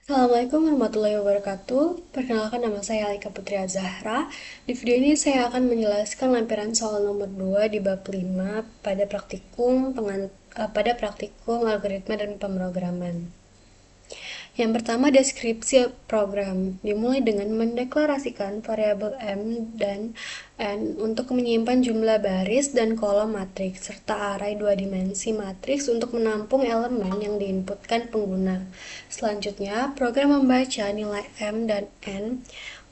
Assalamualaikum warahmatullahi wabarakatuh. Perkenalkan nama saya Alika Putri Azahra. Di video ini saya akan menjelaskan lampiran soal nomor 2 di bab 5 pada praktikum algoritma dan pemrograman. Yang pertama, deskripsi program dimulai dengan mendeklarasikan variabel M dan N untuk menyimpan jumlah baris dan kolom matriks, serta array dua dimensi matriks untuk menampung elemen yang diinputkan pengguna. Selanjutnya, program membaca nilai M dan N,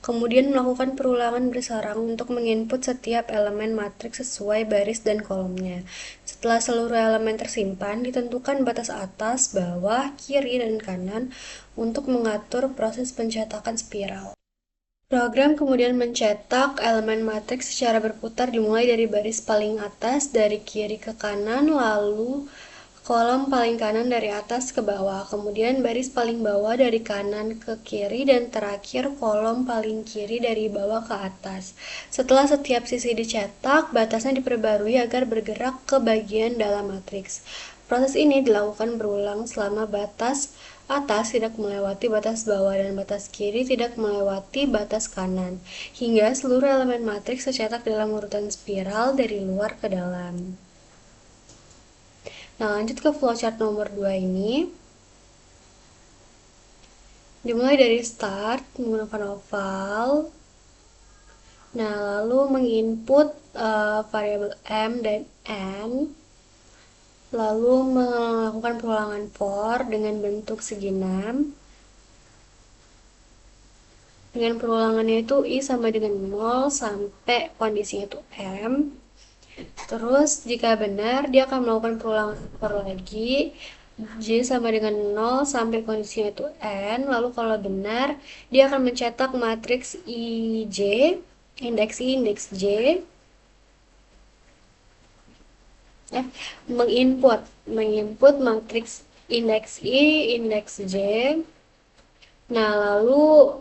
kemudian melakukan perulangan bersarang untuk menginput setiap elemen matriks sesuai baris dan kolomnya. Setelah seluruh elemen tersimpan, ditentukan batas atas, bawah, kiri, dan kanan untuk mengatur proses pencetakan spiral. Program kemudian mencetak elemen matriks secara berputar dimulai dari baris paling atas dari kiri ke kanan, lalu kolom paling kanan dari atas ke bawah, kemudian baris paling bawah dari kanan ke kiri, dan terakhir kolom paling kiri dari bawah ke atas. Setelah setiap sisi dicetak, batasnya diperbarui agar bergerak ke bagian dalam matriks. Proses ini dilakukan berulang selama batas atas tidak melewati batas bawah dan batas kiri tidak melewati batas kanan, hingga seluruh elemen matriks tercetak dalam urutan spiral dari luar ke dalam. Nah, lanjut ke flowchart nomor 2 ini. Dimulai dari start menggunakan oval. Nah, lalu menginput variabel M dan N. Lalu melakukan perulangan for dengan bentuk segi 6. Dengan perulangannya itu I sama dengan 0 sampai kondisinya itu M. Terus jika benar, dia akan melakukan perulangan for lagi. J sama dengan 0 sampai kondisinya itu N. Lalu kalau benar, dia akan mencetak matriks IJ, indeks I, indeks J. Menginput matriks indeks I, indeks J. Nah, lalu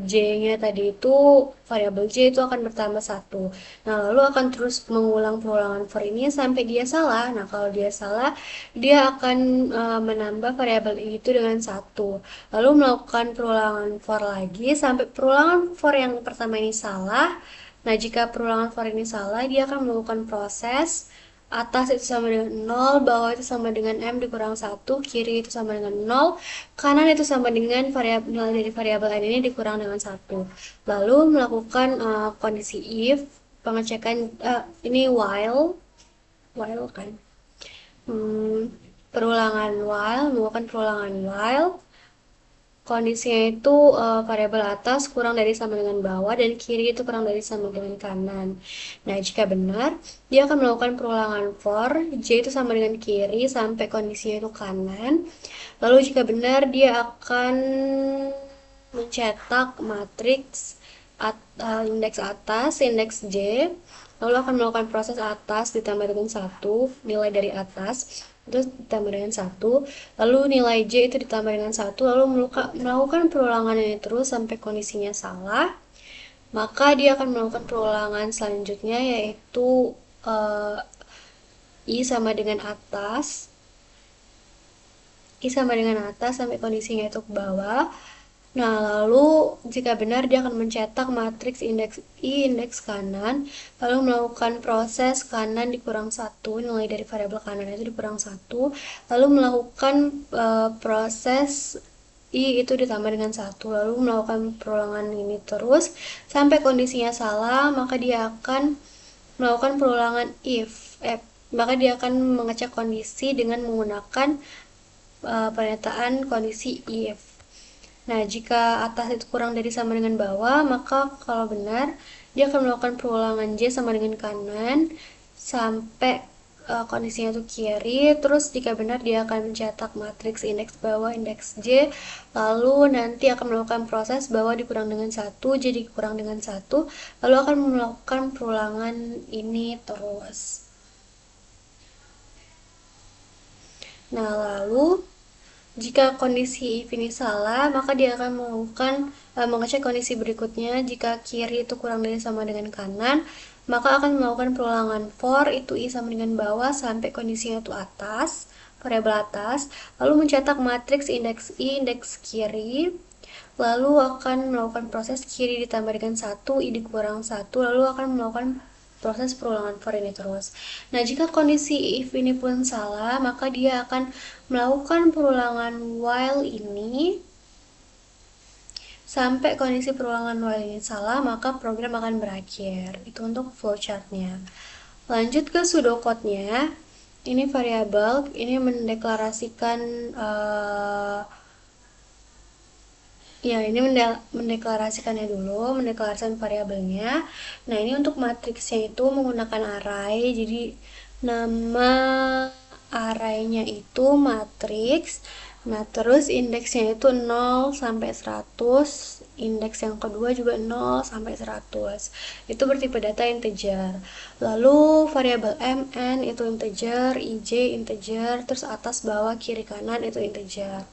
J-nya tadi itu, variabel J itu akan bertambah 1. Nah, lalu akan terus mengulang perulangan for ini sampai dia salah. Nah, kalau dia salah, dia akan menambah variabel I itu dengan 1. Lalu melakukan perulangan for lagi sampai perulangan for yang pertama ini salah. Nah, jika perulangan for ini salah, dia akan melakukan proses atas itu sama dengan 0, bawah itu sama dengan M dikurang 1, kiri itu sama dengan 0, kanan itu sama dengan nilai dari variabel N ini dikurang dengan 1. Lalu melakukan kondisi if, pengecekan ini while kan. Melakukan perulangan while. Kondisinya itu variabel atas kurang dari sama dengan bawah dan kiri itu kurang dari sama dengan kanan. Nah, jika benar, dia akan melakukan perulangan for, J itu sama dengan kiri sampai kondisinya itu kanan. Lalu jika benar, dia akan mencetak matriks indeks atas, indeks J, lalu akan melakukan proses atas ditambah dengan 1, nilai dari atas, terus ditambah dengan 1, lalu nilai J itu ditambah dengan 1, lalu melakukan perulangan ini terus sampai kondisinya salah. Maka dia akan melakukan perulangan selanjutnya, yaitu I sama dengan atas, sampai kondisinya itu ke bawah. Nah, lalu jika benar, dia akan mencetak matriks indeks I, indeks kanan, lalu melakukan proses kanan dikurang 1, nilai dari variabel kanan itu dikurang 1, lalu melakukan proses I itu ditambah dengan 1, lalu melakukan perulangan ini terus sampai kondisinya salah, maka dia akan melakukan perulangan maka dia akan mengecek kondisi dengan menggunakan pernyataan kondisi if. Nah, jika atas itu kurang dari sama dengan bawah, maka kalau benar, dia akan melakukan perulangan J sama dengan kanan sampai kondisinya itu kiri. Terus jika benar, dia akan mencetak matriks indeks bawah, indeks J. Lalu nanti akan melakukan proses bawah dikurang dengan 1, J dikurang dengan 1. Lalu akan melakukan perulangan ini terus. Nah, lalu jika kondisi if ini salah, maka dia akan mengecek kondisi berikutnya. Jika kiri itu kurang dari sama dengan kanan, maka akan melakukan perulangan for itu I sama dengan bawah sampai kondisinya itu atas. variabel atas, lalu mencetak matriks indeks I, indeks kiri, lalu akan melakukan proses kiri ditambah dengan 1, I dikurang 1, lalu akan melakukan proses perulangan for ini terus. Nah, jika kondisi if ini pun salah, maka dia akan melakukan perulangan while ini sampai kondisi perulangan while ini salah, maka program akan berakhir. Itu untuk flowchartnya. Lanjut ke pseudocode-nya. Ini variabel, ini mendeklarasikan ya, ini mendeklarasikannya dulu, mendeklarasikan variabelnya. Nah, ini untuk matriksnya itu menggunakan array. Jadi nama array-nya itu matriks. Nah, terus indeksnya itu 0 sampai 100, indeks yang kedua juga 0 sampai 100. Itu bertipe data integer. Lalu variabel mn itu integer, ij integer, terus atas bawah kiri kanan itu integer.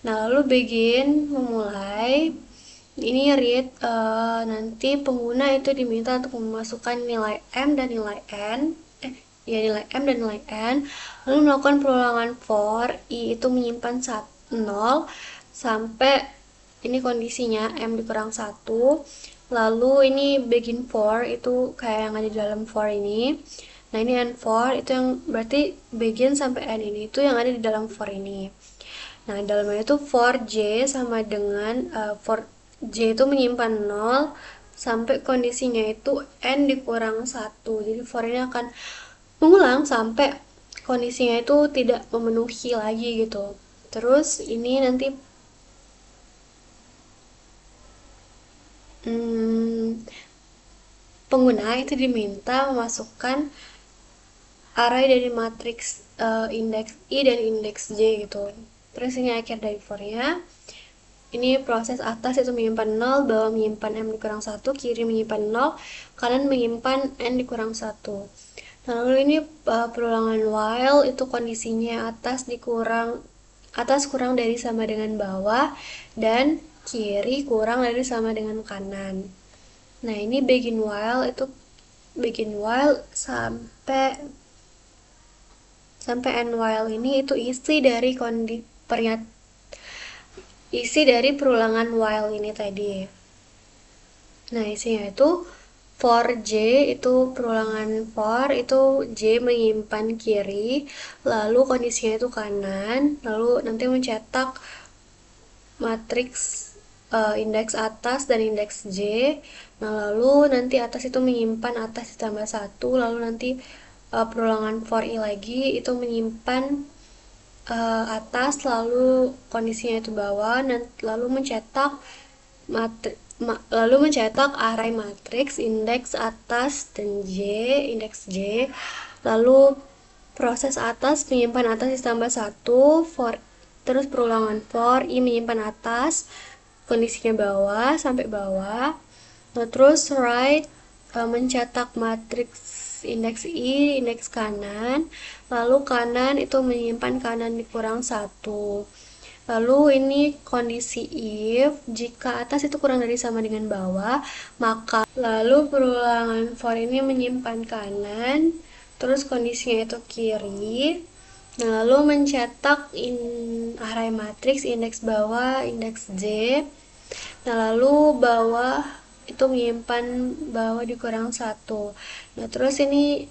Nah, lalu begin memulai. Ini read, nanti pengguna itu diminta untuk memasukkan nilai m dan nilai n, nilai m dan nilai n, lalu melakukan perulangan for I itu menyimpan 0 sampai ini kondisinya m dikurang 1. Lalu ini begin for itu kayak yang ada di dalam for ini. Nah, ini end for itu yang berarti begin sampai end ini itu yang ada di dalam for ini. Nah, dalamnya itu for j sama dengan for j itu menyimpan 0 sampai kondisinya itu n dikurang 1. Jadi for ini akan mengulang sampai kondisinya itu tidak memenuhi lagi gitu. Terus ini nanti pengguna itu diminta memasukkan array dari matriks indeks I dan indeks J gitu. Terus ini akhir dari for-nya. Ini proses atas itu menyimpan 0, bawah menyimpan m dikurang 1, kiri menyimpan 0, kanan menyimpan n dikurang 1. Nah, lalu ini perulangan while itu kondisinya atas kurang dari sama dengan bawah dan kiri kurang dari sama dengan kanan. Nah, ini begin while sampai end while ini itu isi dari perulangan while ini tadi. Nah, isinya itu for j itu perulangan for itu j menyimpan kiri, lalu kondisinya itu kanan, lalu nanti mencetak matriks indeks atas dan indeks j. Nah, lalu nanti atas itu menyimpan atas ditambah 1, lalu nanti perulangan for i lagi itu menyimpan atas, lalu kondisinya itu bawah, lalu mencetak array matriks indeks atas dan indeks j, lalu proses atas menyimpan atas ditambah 1, terus perulangan for i menyimpan atas, kondisinya bawah sampai bawah. Nah, terus write mencetak matriks indeks I, indeks kanan, lalu kanan itu menyimpan kanan dikurang 1. Lalu ini kondisi if, jika atas itu kurang dari sama dengan bawah, maka lalu perulangan for ini menyimpan kanan, terus kondisinya itu kiri. Nah, lalu mencetak array matriks indeks bawah, indeks j. Nah, lalu bawah itu menyimpan bawah dikurang 1. Nah, terus ini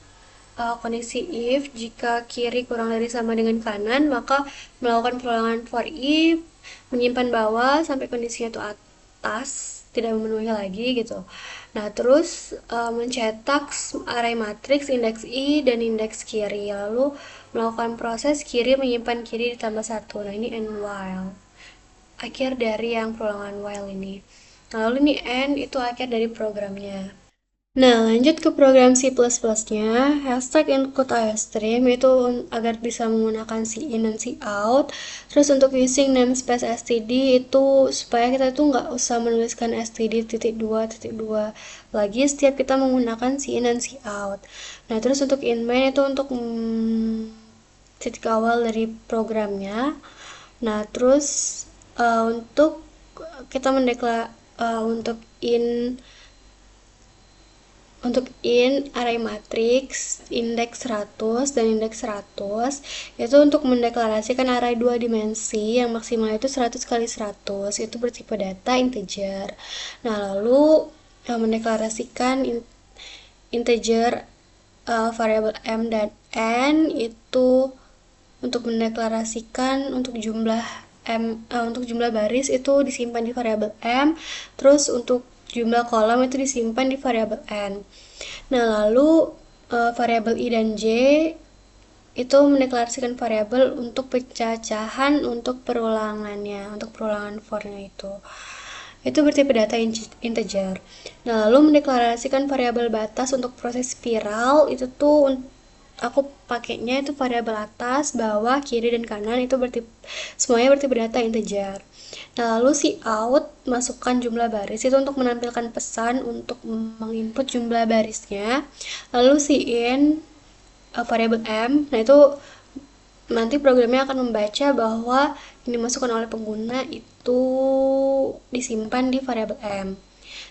kondisi if, jika kiri kurang dari sama dengan kanan, maka melakukan perulangan for if, menyimpan bawah sampai kondisinya itu atas, tidak memenuhi lagi gitu. Nah, terus mencetak array matriks indeks I dan indeks kiri, lalu melakukan proses kiri menyimpan kiri ditambah 1. Nah, ini end while, akhir dari yang perulangan while ini. Nah, lalu ini end itu akhir dari programnya. Nah, lanjut ke program C++-nya, hashtag include iostream itu agar bisa menggunakan cin dan cout. Terus untuk using namespace std itu supaya kita itu nggak usah menuliskan std.2.2 lagi setiap kita menggunakan cin dan cout. Nah, terus untuk in main itu untuk titik awal dari programnya. Nah, terus untuk kita untuk in untuk array matrix indeks 100 dan indeks 100 itu untuk mendeklarasikan array 2 dimensi yang maksimal itu 100 kali 100 itu bertipe data integer. Nah, lalu mendeklarasikan integer variabel m dan n itu untuk mendeklarasikan untuk jumlah baris itu disimpan di variabel m, terus untuk jumlah kolom itu disimpan di variabel n. Nah, lalu variabel i dan j itu mendeklarasikan variabel untuk pecacahan untuk perulangannya, untuk perulangan for-nya itu bertipe data integer. Nah, lalu mendeklarasikan variabel batas untuk proses spiral itu tuh aku pakainya itu variabel atas, bawah, kiri, dan kanan itu semuanya bertipe data integer. Nah, lalu si out masukkan jumlah baris itu untuk menampilkan pesan untuk menginput jumlah barisnya. Lalu si in variabel m, nah itu nanti programnya akan membaca bahwa yang dimasukkan oleh pengguna itu disimpan di variabel m.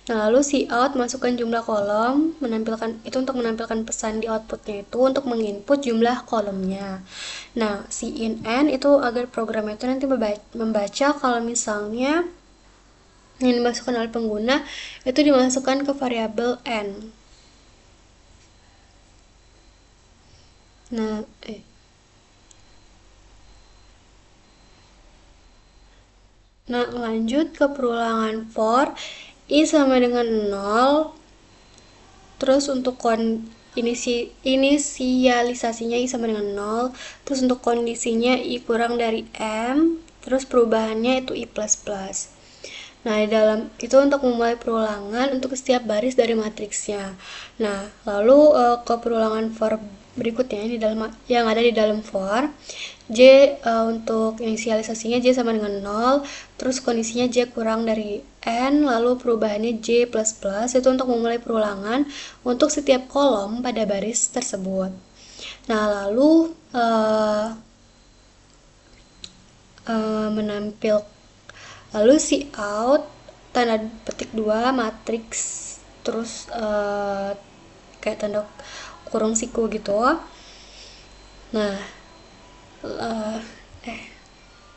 Nah, lalu si out masukkan jumlah kolom, itu untuk menampilkan pesan di outputnya itu untuk menginput jumlah kolomnya. Nah, si in n itu agar program itu nanti membaca kalau misalnya yang dimasukkan oleh pengguna itu dimasukkan ke variabel n. Nah, lanjut ke perulangan for i sama dengan 0. Terus untuk inisialisasinya i sama dengan 0. Terus untuk kondisinya i kurang dari m. Terus perubahannya itu i++. Nah, itu untuk memulai perulangan untuk setiap baris dari matriksnya. Nah, lalu ke perulangan for berikutnya yang ada di dalam for, J untuk inisialisasinya J sama dengan 0, terus kondisinya J kurang dari N, lalu perubahannya J++, itu untuk memulai perulangan untuk setiap kolom pada baris tersebut. Nah, lalu lalu si out tanda petik 2 matriks terus kayak tanda kurung siku gitu. Nah,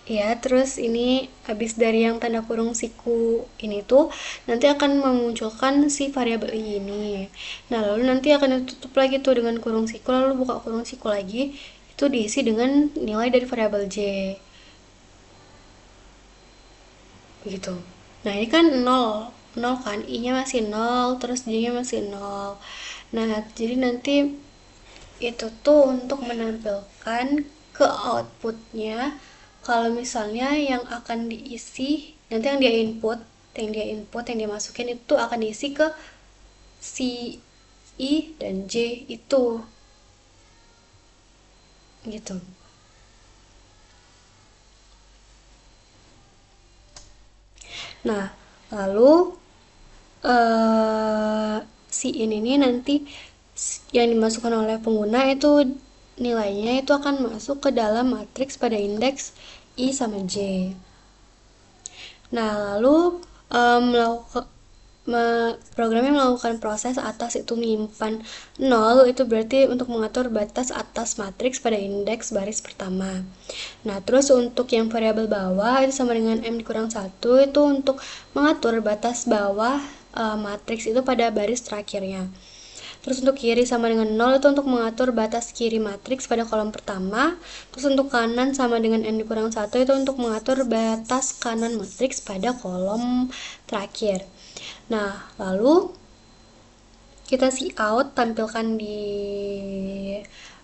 ya terus ini habis dari yang tanda kurung siku ini tuh nanti akan memunculkan si variabel i ini. Nah, lalu nanti akan ditutup lagi tuh dengan kurung siku, lalu buka kurung siku lagi, itu diisi dengan nilai dari variabel j gitu. Nah, ini kan 0 kan, i-nya masih 0, terus j-nya masih 0. Nah, jadi nanti itu tuh untuk menampilkan ke outputnya kalau misalnya yang akan diisi nanti yang dia masukin itu akan diisi ke si i dan j itu gitu. Nah, lalu si ini nanti yang dimasukkan oleh pengguna itu nilainya itu akan masuk ke dalam matriks pada indeks i sama j. Nah, lalu programnya melakukan proses atas itu menyimpan 0, itu berarti untuk mengatur batas atas matriks pada indeks baris pertama. Nah, terus untuk yang variabel bawah itu sama dengan m dikurang 1, itu untuk mengatur batas bawah matriks itu pada baris terakhirnya. Terus untuk kiri sama dengan 0 itu untuk mengatur batas kiri matriks pada kolom pertama. Terus untuk kanan sama dengan n dikurang 1 itu untuk mengatur batas kanan matriks pada kolom terakhir. Nah, lalu kita si out tampilkan di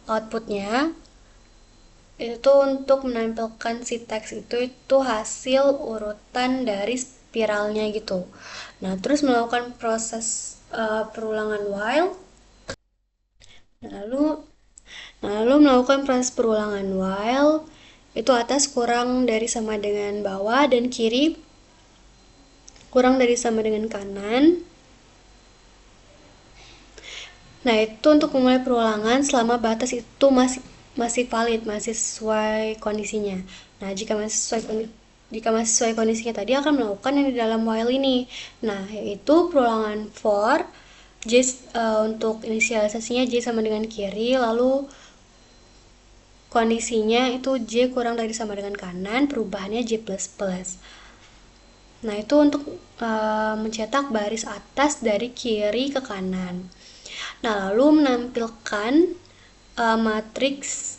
outputnya itu untuk menampilkan si teks itu hasil urutan dari spiralnya gitu. Nah, terus melakukan proses perulangan while. Lalu melakukan proses perulangan while itu atas kurang dari sama dengan bawah dan kiri kurang dari sama dengan kanan. Nah, itu untuk memulai perulangan selama batas itu masih valid, masih sesuai kondisinya. Nah, jika masih sesuai kondisinya tadi akan melakukan yang di dalam while ini. Nah, yaitu perulangan for J untuk inisialisasinya J sama dengan kiri, lalu kondisinya itu J kurang dari sama dengan kanan, perubahannya J++. Nah, itu untuk mencetak baris atas dari kiri ke kanan. Nah, lalu menampilkan matriks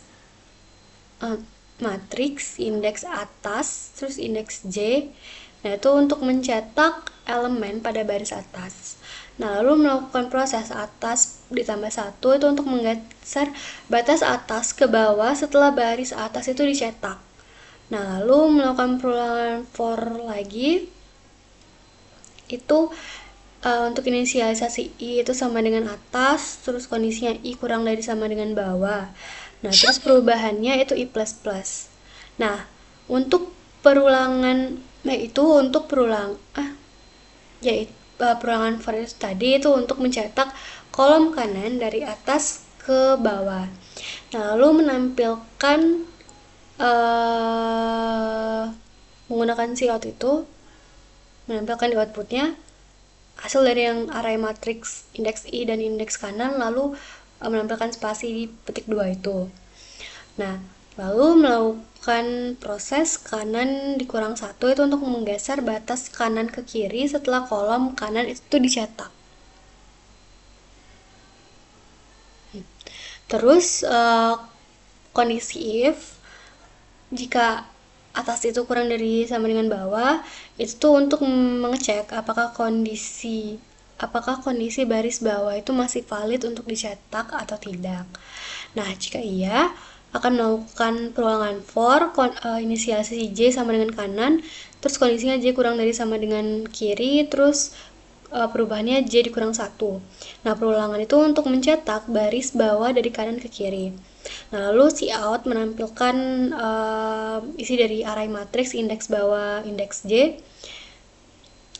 indeks atas, terus indeks J. Nah, itu untuk mencetak elemen pada baris atas. Nah, lalu melakukan proses atas ditambah 1 itu untuk menggeser batas atas ke bawah setelah baris atas itu dicetak. Nah, lalu melakukan perulangan for lagi, itu untuk inisialisasi I itu sama dengan atas, terus kondisinya I kurang dari sama dengan bawah. Nah, terus perubahannya itu I++. Nah, untuk perulangan, perulangan for tadi itu untuk mencetak kolom kanan dari atas ke bawah. Nah, lalu menampilkan menggunakan cout itu, menampilkan di outputnya hasil dari yang array matriks indeks I dan indeks kanan, lalu menampilkan spasi di petik 2 itu. Nah, lalu melakukan proses kanan dikurang 1 itu untuk menggeser batas kanan ke kiri setelah kolom kanan itu dicetak. Terus kondisi if jika atas itu kurang dari sama dengan bawah, itu untuk mengecek apakah kondisi baris bawah itu masih valid untuk dicetak atau tidak. Nah, jika iya, akan melakukan perulangan for inisialisasi J sama dengan kanan, terus kondisinya J kurang dari sama dengan kiri, terus perubahannya J dikurang 1. Nah, perulangan itu untuk mencetak baris bawah dari kanan ke kiri. Nah, lalu cout menampilkan isi dari array matriks indeks bawah indeks J.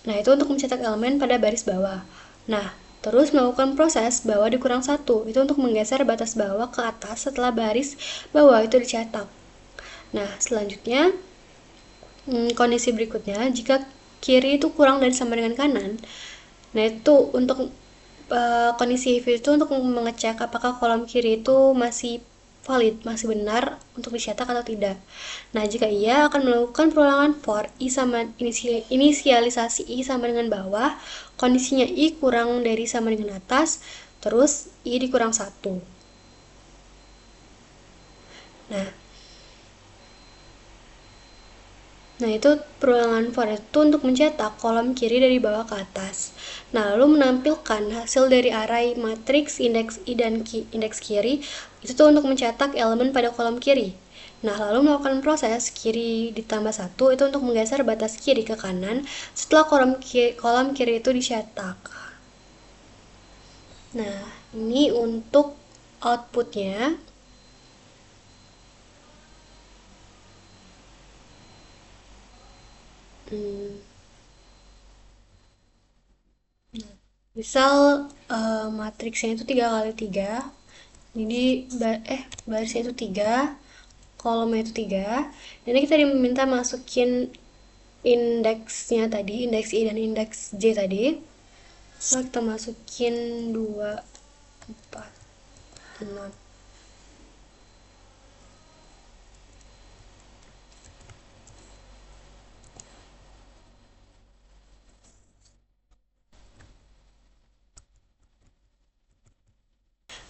Nah, itu untuk mencetak elemen pada baris bawah. Nah, terus melakukan proses bawah dikurang 1. Itu untuk menggeser batas bawah ke atas setelah baris bawah itu dicetak. Nah, selanjutnya kondisi berikutnya, jika kiri itu kurang dari sama dengan kanan, nah itu untuk kondisi if itu untuk mengecek apakah kolom kiri itu masih valid, masih benar untuk dicetak atau tidak. Nah, jika iya, akan melakukan perulangan for I sama inisialisasi I sama dengan bawah, kondisinya I kurang dari sama dengan atas, terus I dikurang 1. Nah, itu perulangan for itu untuk mencetak kolom kiri dari bawah ke atas. Nah, lalu menampilkan hasil dari array matriks indeks I dan indeks kiri, itu tuh untuk mencetak elemen pada kolom kiri. Nah, lalu melakukan proses kiri ditambah 1 itu untuk menggeser batas kiri ke kanan setelah kolom kiri itu dicetak. Nah, ini untuk outputnya. Misal matriksnya itu 3 kali 3, jadi barisnya itu 3, kolomnya itu 3. Jadi kita diminta masukin indeksnya tadi, indeks I dan indeks J tadi. Lalu kita masukin 2, 4, 6.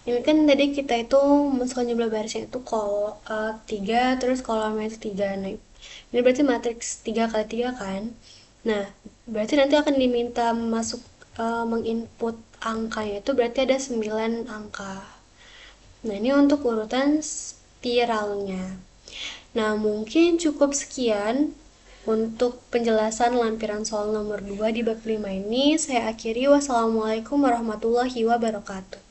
Ini kan tadi kita itu masukkan jumlah barisnya itu 3, terus kolomnya itu 3. Nah, ini berarti matriks 3 kali 3 kan. Nah, berarti nanti akan diminta menginput angkanya itu berarti ada 9 angka. Nah, ini untuk urutan spiralnya. Nah, mungkin cukup sekian untuk penjelasan lampiran soal nomor 2 di bab 5 ini. Saya akhiri. Wassalamualaikum warahmatullahi wabarakatuh.